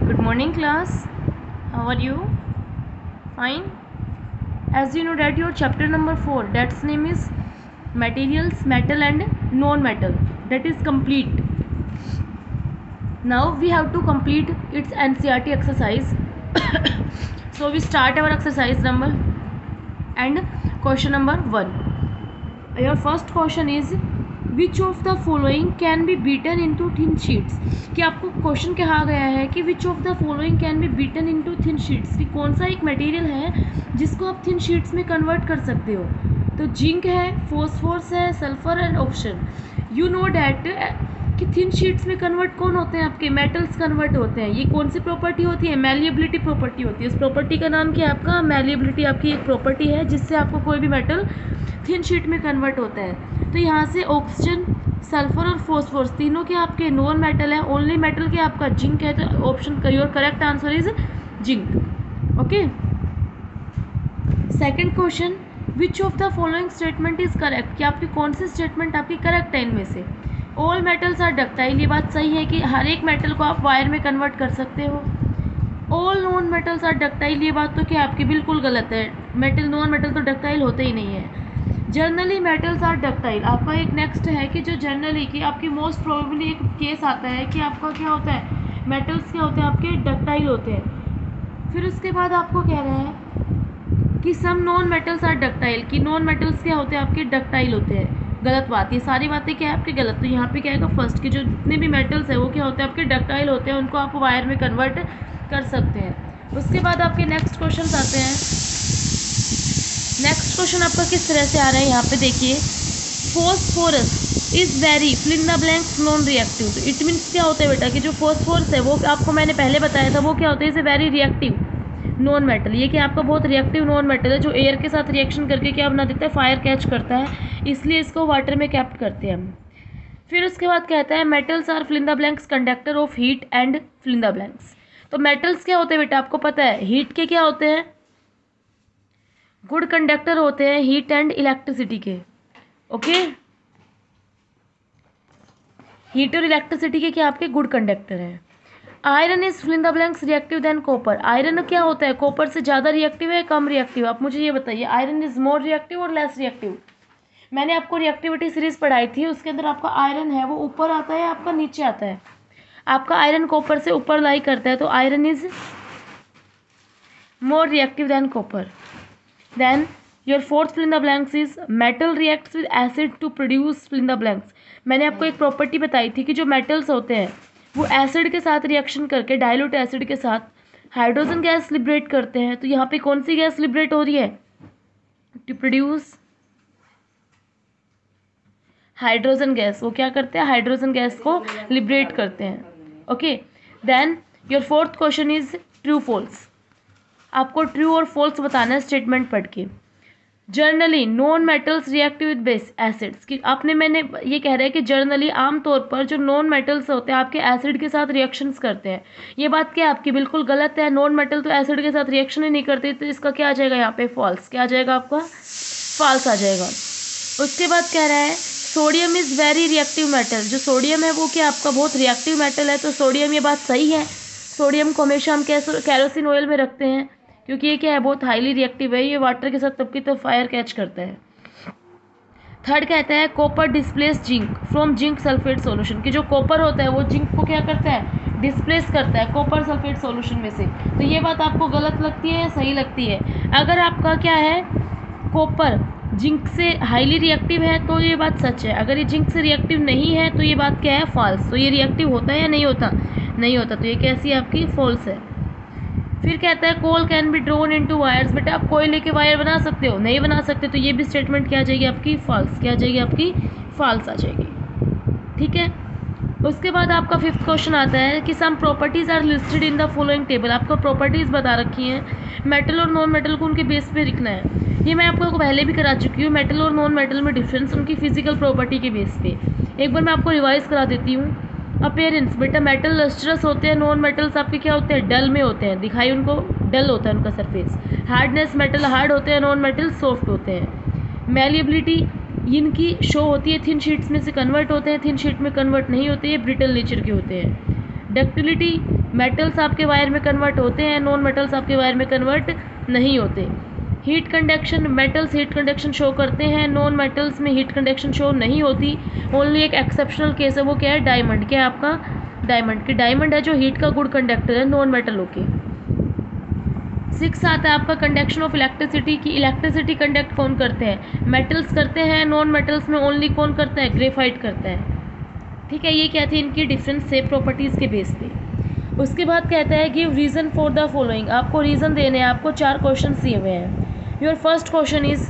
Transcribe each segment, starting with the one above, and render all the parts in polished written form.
Good morning class. How are you? Fine. As you know that your chapter number 4, that's name is materials, metal and non-metal, that is complete. Now we have to complete its NCERT exercise. So we start our exercise number and question number 1. Your first question is which of the following can be beaten into thin sheets. कि आपको question कहा गया है कि which of the following can be beaten into thin sheets, कि कौन सा एक मटेरियल है जिसको आप थिन शीट्स में कन्वर्ट कर सकते हो। तो जिंक है, फॉस्फोरस है, sulphur and oxygen. You know that कि थिन शीट्स में कन्वर्ट कौन होते हैं, आपके मेटल्स कन्वर्ट होते हैं। ये कौन सी प्रॉपर्टी होती है, मैलिएबिलिटी प्रॉपर्टी होती है। उस प्रॉपर्टी का नाम क्या है आपका, मैलिएबिलिटी आपकी एक प्रॉपर्टी है जिससे आपको कोई भी मेटल थिन शीट में कन्वर्ट होता है। तो यहाँ से ऑक्सीजन, सल्फर और फॉस्फोरस तीनों के आपके नॉन मेटल है। ओनली मेटल के आपका जिंक है। तो option your correct answer is zinc. Okay, second question, which of the following statement is correct, कि आपकी कौन सी स्टेटमेंट आपकी करेक्ट है इनमें से। ऑल मेटल्स आर डक्टाइल, ये बात सही है कि हर एक मेटल को आप वायर में कन्वर्ट कर सकते हो। All non metals are ductile, ये बात तो क्या आपकी बिल्कुल गलत है। मेटल नॉन मेटल तो डक्टाइल होते ही नहीं है। जर्नली मेटल्स आर डक्टाइल, आपका एक नेक्स्ट है कि जो जर्नली की आपकी मोस्ट प्रोबेबली एक केस आता है कि आपका क्या होता है, मेटल्स क्या होते हैं आपके डक्टाइल होते हैं। फिर उसके बाद आपको कह रहे हैं कि some non metals are ductile, कि नॉन मेटल्स क्या होते हैं आपके डक्टाइल होते हैं। गलत बात, ये सारी बातें क्या है आपकी गलत। तो यहाँ पे क्या है फर्स्ट के जो जितने भी मेटल्स है वो क्या होते हैं आपके डक्टाइल होते हैं, उनको आप वायर में कन्वर्ट कर सकते हैं। उसके बाद आपके नेक्स्ट क्वेश्चन आते हैं। नेक्स्ट क्वेश्चन आपका किस तरह से आ रहा है, यहाँ पे देखिए, phosphorus is very fill in the blanks non reactive. तो इट मीन्स क्या होता है बेटा कि जो फॉस्फोरस है वो आपको मैंने पहले बताया था वो क्या होता है, is a very reactive non metal. ये कि आपका बहुत रिएक्टिव नॉन मेटल है जो एयर के साथ रिएक्शन करके क्या बना देता है, फायर कैच करता है, इसलिए इसको वाटर में कैप्ट करते हैं हम। फिर उसके बाद कहता है metals are fill in the blanks conductor of heat and fill in the blanks. तो मेटल्स क्या होते हैं बेटा आपको पता है, हीट के क्या होते हैं, गुड कंडक्टर होते हैं हीट एंड इलेक्ट्रिसिटी के। ओके, हीट और इलेक्ट्रिसिटी के क्या आपके गुड कंडक्टर हैं। Iron is fill in the blanks reactive then copper. Iron क्या होता है, कॉपर से ज़्यादा रिएक्टिव है कम रिएक्टिव, आप मुझे ये बताइए। आयरन इज मोर रिएक्टिव और लेस रिएक्टिव। मैंने आपको रिएक्टिविटी सीरीज पढ़ाई थी, उसके अंदर आपका आयरन है वो ऊपर आता है आपका नीचे आता है। आपका आयरन कॉपर से ऊपर लाई करता है, तो iron is more reactive than copper. Then your fourth fill in the blanks is metal reacts with acid to produce fill in the blanks। मैंने आपको एक प्रॉपर्टी बताई थी कि जो मेटल्स होते हैं वो एसिड के साथ रिएक्शन करके, डाइल्यूट एसिड के साथ हाइड्रोजन गैस लिबरेट करते हैं। तो यहाँ पे कौन सी गैस लिबरेट हो रही है, टू प्रोड्यूस हाइड्रोजन गैस। वो क्या करते हैं, हाइड्रोजन गैस को लिबरेट करते हैं। Okay, then your fourth question is true false. आपको ट्रू और फॉल्स बताना है स्टेटमेंट पढ़ के। Generally non metals reactive with base acids, कि आपने मैंने ये कह रहा है कि जर्नली आमतौर पर जो नॉन मेटल्स होते हैं आपके एसिड के साथ रिएक्शंस करते हैं। ये बात क्या आपकी बिल्कुल गलत है। नॉन मेटल तो एसिड के साथ रिएक्शन ही नहीं करते, तो इसका क्या आ जाएगा यहाँ पे फॉल्स। क्या आ जाएगा आपका, फॉल्स आ जाएगा। उसके बाद कह रहा है sodium is very reactive metal. जो सोडियम है वो क्या आपका बहुत रिएक्टिव मेटल है। तो सोडियम, ये बात सही है। सोडियम को हमेशा हम कैरोसिन ऑयल में रखते हैं क्योंकि ये क्या है बहुत हाईली रिएक्टिव है, ये वाटर के साथ तब की तो फायर कैच करता है। थर्ड कहता है copper displace zinc from zinc sulphate solution, कि जो कॉपर होता है वो जिंक को क्या करता है, डिस्प्लेस करता है कॉपर सल्फेट सॉल्यूशन में से। तो ये बात आपको गलत लगती है या सही लगती है। अगर आपका क्या है कॉपर जिंक से हाईली रिएक्टिव है तो ये बात सच है। अगर ये जिंक से रिएक्टिव नहीं है तो ये बात क्या है, फॉल्स। तो ये रिएक्टिव होता है या नहीं होता, नहीं होता। तो ये कैसी आपकी फॉल्स है। फिर कहता है coal can be drawn into wires. बेटा आप कोयले के वायर बना सकते हो, नहीं बना सकते। तो ये भी स्टेटमेंट क्या आ जाएगी आपकी, फॉल्स। क्या आ जाएगी आपकी, फॉल्स आ जाएगी। ठीक है, उसके बाद आपका फिफ्थ क्वेश्चन आता है कि some properties are listed in the following table. आपको प्रॉपर्टीज बता रखी हैं, मेटल और नॉन मेटल को उनके बेस पे लिखना है। ये मैं आपको पहले भी करा चुकी हूँ, मेटल और नॉन मेटल में डिफरेंस उनकी फिजिकल प्रॉपर्टी के बेस पे। एक बार मैं आपको रिवाइज करा देती हूँ। अपीयरेंस, बेटा मेटल लस्ट्रस होते हैं, नॉन मेटल्स आपके क्या होते हैं, डल में होते हैं, दिखाई उनको डल होता है उनका सरफेस। हार्डनेस, मेटल हार्ड होते हैं, नॉन मेटल सॉफ्ट होते हैं। मैलिएबिलिटी इनकी शो होती है, थिन शीट्स में से कन्वर्ट होते हैं, थिन शीट में कन्वर्ट नहीं होते, ये ब्रिटल नेचर के होते हैं। डक्टिलिटी, मेटल्स आपके वायर में कन्वर्ट होते हैं, नॉन मेटल्स आपके वायर में कन्वर्ट नहीं होते। Heat conduction, metals heat conduction show करते हैं, नॉन मेटल्स में हीट कंडक्शन शो नहीं होती। ओनली एक एक्सेप्शनल केस है, वो क्या है, डायमंड। क्या है आपका, डायमंड। कि डायमंड है जो हीट का गुड कंडक्टर है नॉन मेटल होके। 6 आता है आपका कंडक्शन ऑफ इलेक्ट्रिसिटी, की इलेक्ट्रिसिटी कंडक्ट कौन करते हैं, मेटल्स करते हैं, नॉन मेटल्स में ओनली कौन करता है, ग्रेफाइट करता है। ठीक है, ये क्या थी इनकी डिफरेंट से प्रॉपर्टीज़ के बेस पे। उसके बाद कहता है give reason for the following, आपको रीज़न देने हैं, आपको 4 क्वेश्चन दिए हुए हैं। Your first question is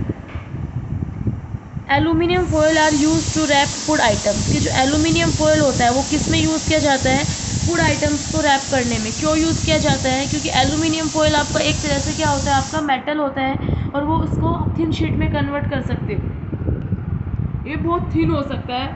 aluminium foil are use to wrap food items, कि जो एल्यूमिनियम फॉयल होता है वो किस में यूज़ किया जाता है, फूड आइटम्स को रैप करने में। क्यों यूज़ किया जाता है, क्योंकि एल्यूमिनियम फॉयल आपका एक तरह से क्या होता है, आपका मेटल होता है और वो उसको थिन शीट में कन्वर्ट कर सकते हो। ये बहुत थिन हो सकता है,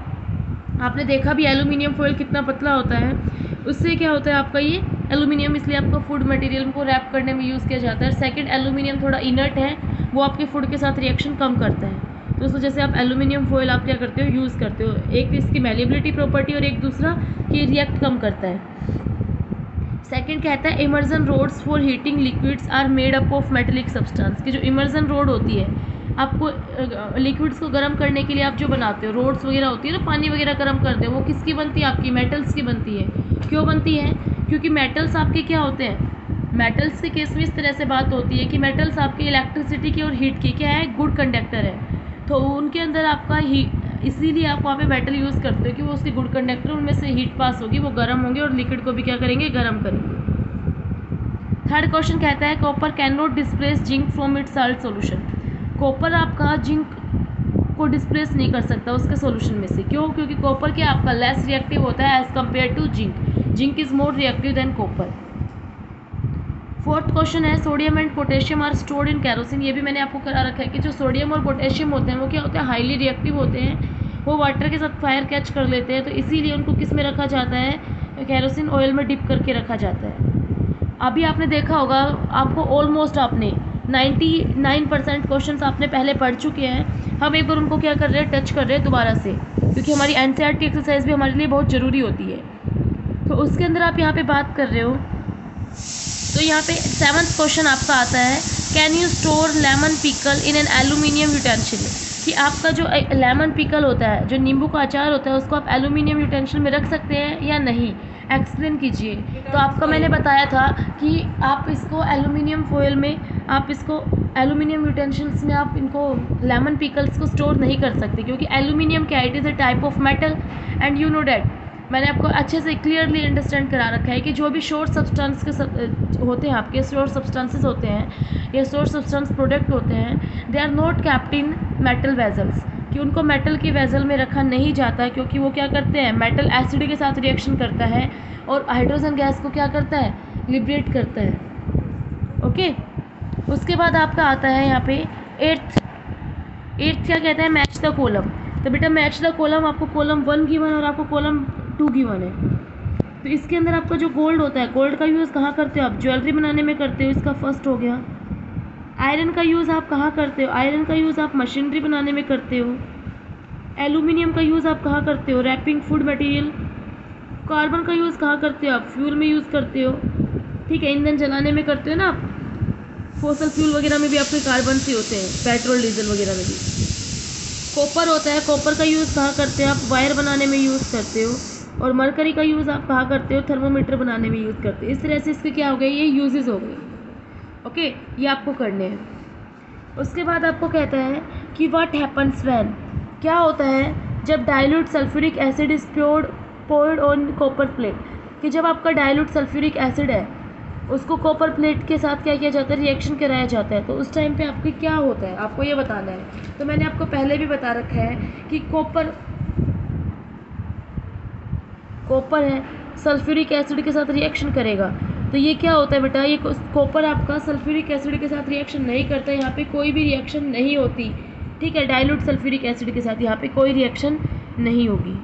आपने देखा भी एल्यूमिनियम फॉयल कितना पतला होता है। उससे क्या होता है आपका ये एल्यूमिनियम, इसलिए आपको फूड मटेरियल को रैप करने में यूज़ किया जाता है। सेकंड, एल्यूमिनियम थोड़ा इनर्ट है, वो आपके फूड के साथ रिएक्शन कम करता है, तो उस वजह से आप एल्यूमिनियम फॉयल आप क्या करते हो, यूज़ करते हो। एक इसकी मैलिएबिलिटी प्रॉपर्टी और एक दूसरा कि रिएक्ट कम करता है। सेकंड कहता है immersion rods for heating liquids are made up of metallic substance, की जो इमर्जन रोड होती है, आपको लिक्विड्स को गर्म करने के लिए आप जो बनाते हो, रोड्स वगैरह होती है ना, पानी वगैरह गर्म करते हो, वो किसकी बनती है, आपकी मेटल्स की बनती है। क्यों बनती है, क्योंकि मेटल्स आपके क्या होते हैं, मेटल्स के केस में इस तरह से बात होती है कि मेटल्स आपके इलेक्ट्रिसिटी की और हीट की क्या है, गुड कंडक्टर है, तो उनके अंदर आपका इसीलिए आप वहाँ पे मेटल यूज़ करते हो कि वो उसके गुड कंडक्टर, उनमें से हीट पास होगी, वो गर्म होंगे और लिक्विड को भी क्या करेंगे, गर्म करेंगे। थर्ड क्वेश्चन कहता है copper can not displace zinc from its salt solution, copper आपका जिंक को डिस्प्लेस नहीं कर सकता उसके सॉल्यूशन में से। क्यों, क्योंकि कॉपर क्या आपका लेस रिएक्टिव होता है as compared to zinc, zinc is more reactive then copper. Fourth question है sodium and potassium are stored in kerosene, ये भी मैंने आपको करा रखा है कि जो सोडियम और पोटेशियम होते हैं वो क्या होते हैं, हाईली रिएक्टिव होते हैं, वो वाटर के साथ फायर कैच कर लेते हैं, तो इसीलिए उनको किस में रखा जाता है, कैरोसिन ऑयल में डिप करके रखा जाता है। अभी आपने देखा होगा, आपको ऑलमोस्ट आपने 99% क्वेश्चन आपने पहले पढ़ चुके हैं, हम एक बार उनको क्या कर रहे हैं, टच कर रहे हैं दोबारा से, क्योंकि हमारी एनसीईआरटी एक्सरसाइज भी हमारे लिए बहुत ज़रूरी होती है। तो उसके अंदर आप यहाँ पे बात कर रहे हो, तो यहाँ पे 7th क्वेश्चन आपका आता है can you store lemon pickle in an aluminium utensil, कि आपका जो लेमन पिकल होता है, जो नींबू का अचार होता है, उसको आप एल्यूमिनियम यूटेंसिल में रख सकते हैं या नहीं, एक्सप्लेन कीजिए। तो आपका मैंने बताया था कि आप इसको एल्यूमिनियम फॉयल में, आप इसको एल्यूमिनियम यूटेंसिल्स में आप इनको लेमन पिकल्स को स्टोर नहीं कर सकते, क्योंकि एल्यूमिनियम क्या, it is a type of metal and you know that, मैंने आपको अच्छे से क्लियरली अंडरस्टैंड करा रखा है कि जो भी शोर सब्सटेंस के होते हैं, आपके शोर सब्सटेंसेस होते हैं या शोर सब्सटेंस प्रोडक्ट होते हैं, they are not kept in metal vessels, कि उनको मेटल की वेजल में रखा नहीं जाता, क्योंकि वो क्या करते हैं, मेटल एसिड के साथ रिएक्शन करता है और हाइड्रोजन गैस को क्या करता है, लिबरेट करता है। ओके, उसके बाद आपका आता है यहाँ पे 8th क्या कहता है, मैच द कॉलम। तो बेटा मैच द कॉलम, आपको कॉलम 1 गिवन और आपको कॉलम 2 गिवन है। तो इसके अंदर आपका जो गोल्ड होता है, गोल्ड का यूज़ कहाँ करते हो आप, ज्वेलरी बनाने में करते हो, इसका फर्स्ट हो गया। आयरन का यूज़ आप कहाँ करते हो, आयरन का यूज़ आप मशीनरी बनाने में करते हो। एल्यूमिनियम का यूज़ आप कहाँ करते हो, रैपिंग फूड मटेरियल। कार्बन का यूज़ कहाँ करते हो आप, फ्यूल में यूज़ करते हो, ठीक है, ईंधन जलाने में करते हो ना आप, फॉसल फ्यूल वगैरह में भी आपके कार्बन से होते हैं, पेट्रोल डीजल वगैरह में भी। कॉपर होता है, कॉपर का यूज़ कहाँ करते हैं आप, वायर बनाने में यूज़ करते हो। और मरकरी का यूज़ आप कहाँ करते हो, थर्मोमीटर बनाने में यूज़ करते हो। इस तरह से इसके क्या हो गए, ये यूजेस हो गए। ओके, ये आपको करने हैं। उसके बाद आपको कहता है कि व्हाट हैपन्स व्हेन, क्या होता है जब dilute sulphuric acid is poured on copper plate, कि जब आपका डाइल्यूट सल्फ्यूरिक एसिड है उसको कॉपर प्लेट के साथ क्या किया जाता है, रिएक्शन कराया जाता है, तो उस टाइम पे आपके क्या होता है, आपको ये बताना है। तो मैंने आपको पहले भी बता रखा है कि कॉपर है, सल्फ्यूरिक एसिड के साथ रिएक्शन करेगा, तो ये क्या होता है बेटा, ये कॉपर आपका सल्फ्यूरिक एसिड के साथ रिएक्शन नहीं करता, यहाँ पे कोई भी रिएक्शन नहीं होती, ठीक है, डाइल्यूट सल्फ्यूरिक एसिड के साथ यहाँ पे कोई रिएक्शन नहीं होगी।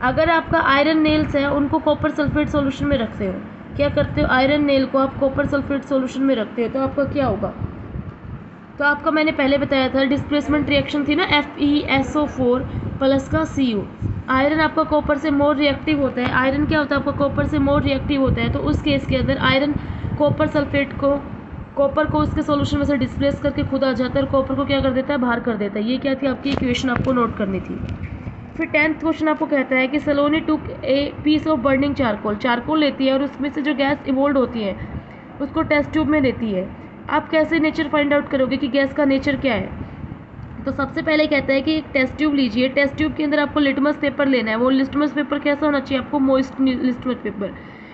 अगर आपका आयरन नेल्स है, उनको कॉपर सल्फेट सॉल्यूशन में रखते हो, क्या करते हो, आयरन नेल को आप कॉपर सल्फेट सॉल्यूशन में रखते हो, तो आपका क्या होगा, तो आपका मैंने पहले बताया था डिस्प्लेसमेंट रिएक्शन थी ना, FeSO4 प्लस का Cu। आयरन आपका कॉपर से मोर रिएक्टिव होता है। आयरन क्या होता है आपका कॉपर से मोर रिएक्टिव होता है। तो उस केस के अंदर आयरन कॉपर सल्फेट को, कॉपर को उसके सॉल्यूशन में से डिस्प्लेस करके खुद आ जाता है और कॉपर को क्या कर देता है, बाहर कर देता है। ये क्या थी आपकी इक्वेशन, आपको नोट करनी थी। फिर 10th क्वेश्चन आपको कहता है कि Saloni took a piece of burning charcoal. Charcoal लेती है और उसमें से जो गैस इवोल्व होती है उसको टेस्ट ट्यूब में लेती है। आप कैसे नेचर फाइंड आउट करोगे कि गैस का नेचर क्या है? तो सबसे पहले कहता है कि एक टेस्ट ट्यूब लीजिए। टेस्ट ट्यूब के अंदर आपको लिटमस पेपर लेना है। वो लिटमस पेपर कैसा होना चाहिए आपको, मॉइस्ट लिटमस पेपर,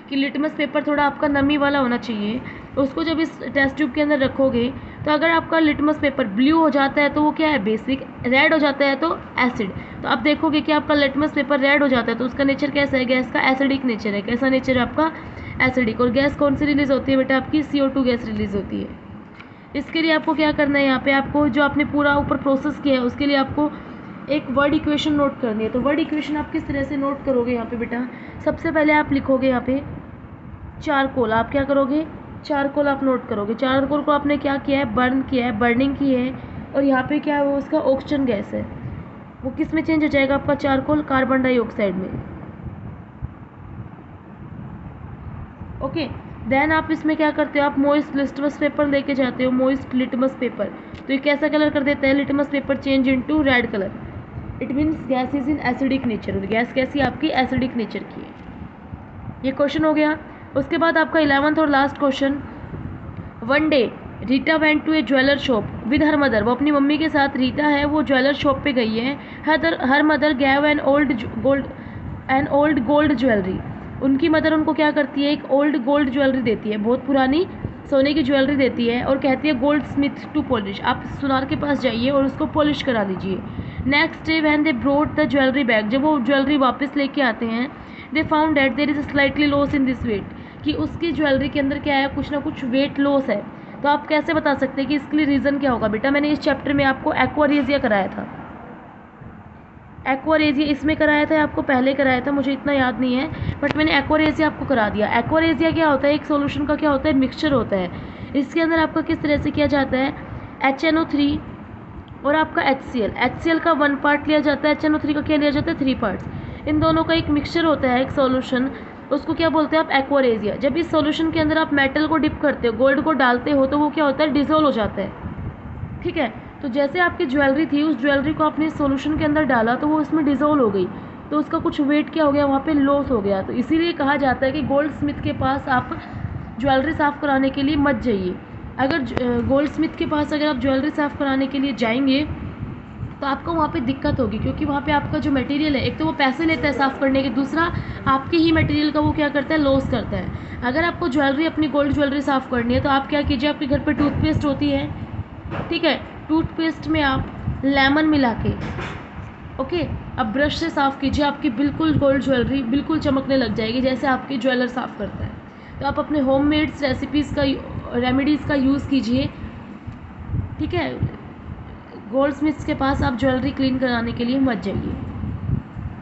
कि लिटमस पेपर थोड़ा आपका नमी वाला होना चाहिए। उसको जब इस टेस्ट ट्यूब के अंदर रखोगे तो अगर आपका लिटमस पेपर ब्लू हो जाता है तो वो क्या है, बेसिक। रेड हो जाता है तो एसिड। तो आप देखोगे कि आपका लिटमस पेपर रेड हो जाता है तो उसका नेचर कैसा है, गैस का एसिडिक नेचर है। कैसा नेचर है आपका, एसिडिक। और गैस कौन सी रिलीज होती है बेटा, आपकी CO2 गैस रिलीज होती है। इसके लिए आपको क्या करना है, यहाँ पे आपको जो आपने पूरा ऊपर प्रोसेस किया है उसके लिए आपको एक वर्ड इक्वेशन नोट करनी है। तो वर्ड इक्वेशन आप किस तरह से नोट करोगे यहाँ पे बेटा, सबसे पहले आप लिखोगे यहाँ पे चारकोल। आप क्या करोगे, चारकोल आप नोट करोगे। चारकोल को आपने क्या किया है, बर्न किया है, बर्निंग की है। और यहाँ पे क्या है, वो उसका ऑक्सीजन गैस है। वो किस में चेंज हो जाएगा आपका चारकोल, कार्बन डाइऑक्साइड में। ओके, देन आप इसमें क्या करते हो, आप मोइस्ट लिटमस पेपर लेके जाते हो, मोइस्ट लिटमस पेपर। तो ये कैसा कलर कर देता है, litmus paper change into red colour. It means gas is in acidic nature. और गैस कैसी आपकी, एसिडिक नेचर की है। ये क्वेश्चन हो गया। उसके बाद आपका 11th और last question, one day Rita went to a jeweller shop with her mother. वो अपनी मम्मी के साथ, रीटा है वो ज्वेलर शॉप पे गई है। Her mother gave an old gold jewellery. उनकी मदर उनको क्या करती है, एक ओल्ड गोल्ड ज्वेलरी देती है, बहुत पुरानी सोने की ज्वेलरी देती है। और कहती है गोल्ड स्मिथ टू पॉलिश, आप सुनार के पास जाइए और उसको पॉलिश करा लीजिए। Next day when they brought the jewellery bag, जब वो ज्वेलरी वापस लेके आते हैं, they found that there is a slightly loss in this weight, कि उसकी ज्वेलरी के अंदर क्या है, कुछ ना कुछ वेट लॉस है। तो आप कैसे बता सकते हैं कि इसके लिए रीज़न क्या होगा बेटा? मैंने इस चैप्टर में आपको एक्वारेजिया कराया था। एक्वारेजिया इसमें कराया था, आपको पहले कराया था, मुझे इतना याद नहीं है, बट मैंने एक्वारेजिया आपको करा दिया। एक्वारेजिया क्या होता है, एक सॉल्यूशन का क्या होता है, मिक्सचर होता है। इसके अंदर आपका किस तरह से किया जाता है, HNO3 और आपका HCl। HCl का 1 पार्ट लिया जाता है, HNO3 का क्या लिया जाता है, 3 पार्ट्स। इन दोनों का एक मिक्सचर होता है, एक सॉल्यूशन, उसको क्या बोलते हैं आप, एक्वारेजिया। जब इस सॉल्यूशन के अंदर आप मेटल को डिप करते हो, गोल्ड को डालते हो, तो वो क्या होता है, डिसॉल्व हो जाता है। ठीक है, तो जैसे आपकी ज्वेलरी थी, उस ज्वेलरी को आपने सॉल्यूशन के अंदर डाला तो वो इसमें डिसॉल्व हो गई, तो उसका कुछ वेट क्या हो गया, वहाँ पे लॉस हो गया। तो इसीलिए कहा जाता है कि गोल्ड स्मिथ के पास आप ज्वेलरी साफ़ कराने के लिए मत जाइए। अगर गोल्ड स्मिथ के पास अगर आप ज्वेलरी साफ़ कराने के लिए जाएंगे तो आपको वहाँ पे दिक्कत होगी, क्योंकि वहाँ पे आपका जो मटेरियल है, एक तो वो पैसे लेता है साफ़ करने के, दूसरा आपके ही मटेरियल का वो क्या करता है, लॉस करता है। अगर आपको ज्वेलरी, अपनी गोल्ड ज्वेलरी साफ़ करनी है तो आप क्या कीजिए, आपके घर पे टूथपेस्ट होती है, ठीक है, टूथपेस्ट में आप लेमन मिला के, ओके, अब ब्रश से साफ़ कीजिए, आपकी बिल्कुल गोल्ड ज्वेलरी बिल्कुल चमकने लग जाएगी, जैसे आपकी ज्वेलर साफ़ करता है। तो आप अपने होममेड्स रेसिपीज़ का, रेमेडीज़ का यूज़ कीजिए, ठीक है। गोल्ड स्मिथ्स के पास आप ज्वेलरी क्लीन कराने के लिए मत जाइए,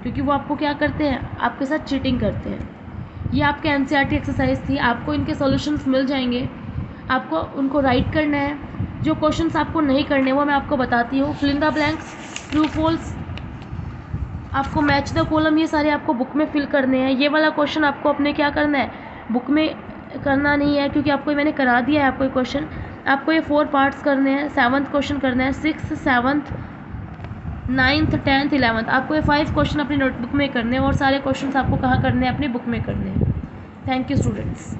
क्योंकि वो आपको क्या करते हैं, आपके साथ चीटिंग करते हैं। ये आपके NCERT एक्सरसाइज थी, आपको इनके सॉल्यूशंस मिल जाएंगे, आपको उनको राइट करना है। जो क्वेश्चंस आपको नहीं करने वो मैं आपको बताती हूँ। Fill in the blanks, true false, आपको मैच द कॉलम, ये सारे आपको बुक में फिल करने हैं। ये वाला क्वेश्चन आपको अपने क्या करना है, बुक में करना नहीं है, क्योंकि आपको मैंने करा दिया है आपको ये क्वेश्चन। आपको ये 4 पार्ट्स करने हैं, 7th क्वेश्चन करना है, 6th 7th 9th 10th 11th, आपको ये 5 क्वेश्चन अपनी नोटबुक में करने हैं, और सारे क्वेश्चंस आपको कहाँ करने हैं, अपनी बुक में करने हैं। Thank you students.